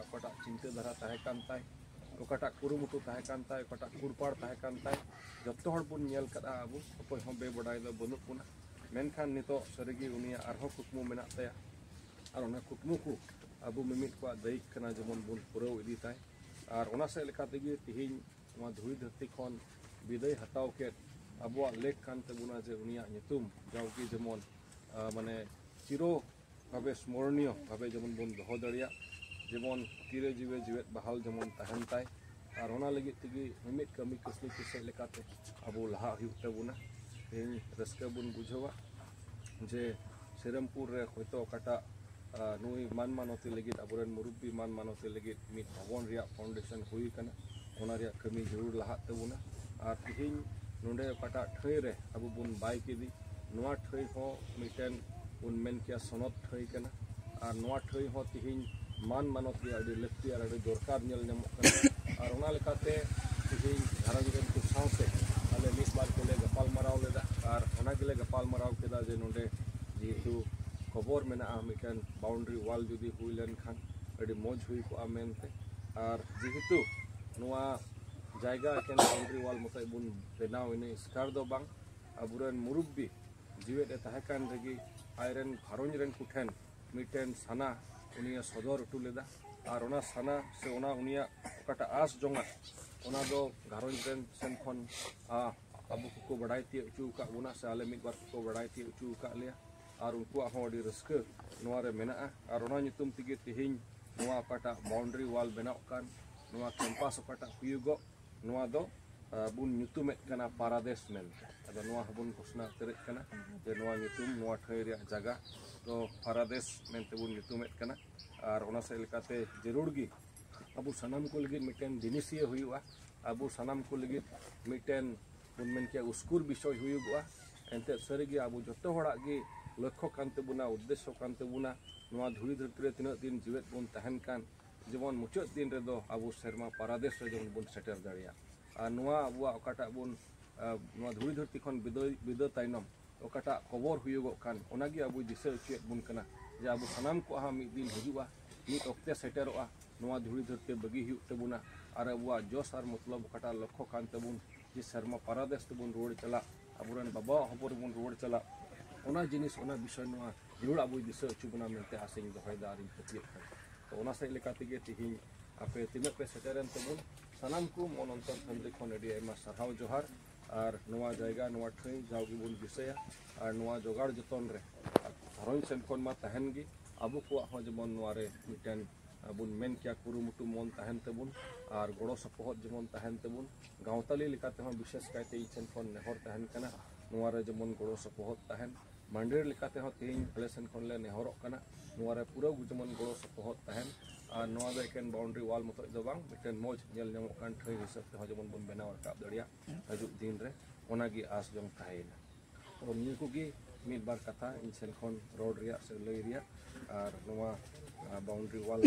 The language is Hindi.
okata चिंता धारा ताहे कान ताय okata कुरुमुटु ताहे कान ताय okata कुरपाड़ ताहे कान ताय जत्तो हड़ बुन नेल कदा आबो अकोय हों बेबडाय दो बनुक पुना मेनखान नितो सरिगी उनिया आरहो कुकमु मेना ताया आर ओना कुकमु को आबो मिमित को दायिक कना जेमन बुन पुराव इदी ताय आर ओना से लेका तेगी तिहिन नोआ धुई धरती खन बिदाय हताव के आबो लेख कान तबुना जे उनिया नितुम जावगी जेमन माने चिरो भावे स्मरणीय भावे जेमन बुन दोहो दाड़िया जेमन तीरे जीवे जीवेत बहाल जेमन तहन ताय आर ओना लगी तेगी मिमित कमी कसली किसे लेकाते आबो लहा हुयुग तबुना तेहिन रस्का बुन बुझावा जे श्रीरामपुर रे होयतो काटा नुई मान मानोती लगी अबुरेन मुरुब्बी मान मानोती लगी मित भवन रिया फाउंडेशन हुई कना ओना रिया कमी जरूर लहा तबुना आर तिहिन नोंडे काटा ठई रे अबु बुन बाय केदी नोआ ठई हो मिटेन उन मेन किया सनद ठई कना आर नोआ ठई हो तिहिन मान मानोती अडी लक्ति आर अडी दरकार नेल नेमो कना आर ओना लेकाते तिहिन घरन रेन कु सावते आले मिस बार कोले गपाल मराव लेदा आर ओना गिले गपाल मराव केदा जे नोंडे जेतु खबर मेना मिटेन बाउंड्री वाल जुदी हुई लेन खान अडी मौज हुई को मेनते आर जेहेतु नोआ जायगा एकेन बाउंड्री वाल मते बुन बेनाव इने स्कार दो बांग अबुरेन मुरुब्बी जीवेत ताहे कान रेगी आयरन घारोंज रेन कुठेन मिटेन साना उनिया सदर उटु लेदा आर ओना साना से ओना उनिया ओकाटा आस जोंगा ओना दो घारोंज रेन सेन खन आबु को बडाय ती उचु का बुना से आले मिद बार को बडाय ती उचु का लिया आर उनको हो अडी रस्क नोआ रे मेना आर ओना नितुम तिगे तिहिन नोआ ओकाटा बाउंड्री वाल बेनाव कान नोआ कैंपस ओकाटा हुयुगो नोआ दो बुन नितुमेत कना पारादेश मेनते अदो नोआ हबुन घोषणा करेत कना जे नोआ नितुम नोआ ठई रे जगह तो पारादेश मेनते बुन नितुमेत कना आर ओना से लेकाते जरूर गी अबु सनाम को लगी मिटेन दिनिसिया हुयुआ अबु सनाम को लगी मिटेन बुन मेन के उस्कुर विषय हुयुगोआ एंते सरिगी अबु जत्तो हड़ा गी लक्ष्य कान तबुना उद्देश्य कान तबुना नोआ धुरी धरती रे तिना दिन जीवेत बुन तहन कान जेमन मुचाद दिन रे दो अबु शर्मा पारादेश रे जेमन बुन सेटर दाड़िया आर नोआ अबुआ ओकाटा बुन नोआ धुरी धरती खन बिदा तायनम ओकाटा खबर हुयुगो कान ओनागी अबु दिशा उचियत बुन कना जे अबु सनाम को हा मिद दिन हजुआ मिद ओक्ते सेटरोआ नोआ धुरी धरती बगी हुयुग तबुना आर अबुआ जोश आर मतलब ओकाटा लक्ष्य कान तबुन जे शर्मा पारादेश तबुन रोड चला अबुरेन बाबा हबर बुन रोड चला ओना जिनिस ओना विषय नोआ जरूर अबु दिशा उचुबना मेनते आसिंग दोहयदा आरिन पतियत खान तो ओना से लेका तेगे तिहिन आपे तिनक पे सेटरन तबुन सनाम को मन अंतर फैमिली खन अडी आयमा सारहाव जोहार आर नोआ जायगा नोआ ठई जावगी बुन दिसया आर नोआ जोगाड़ जतन रे घरों सेन खन मा तहन गी अबु को हो जेमन नोआ रे मिटेन बुन मेन किया कुरुमुटु मन तहन तबुन आर गड़ो सपोहत जेमन तहन तबुन गावताली लेकाते हो विशेष कायते इछन खन नेहर तहन कना नोआ रे जेमन गड़ो सपोहत तहन मंदिर लेकाते हो तेहिन आले सेन खन ले नेहरक कना नोआ रे पूरा जेमन गड़ो सपोहत तहन आर नोआ दो एकेन बाउंड्री वाल मत दो बांग मिटेन मौज नेल नेमोक कान ठई हिसाब ते हो जेमन बुन बेनाव राकाब दाड़िया हजुक दिन रे ओनागी आस जों ताहेना तो निय कोगी मिद बार कथा इन सेन खन रोड रिया से लई रिया आर नोआ बाउंड्री वाल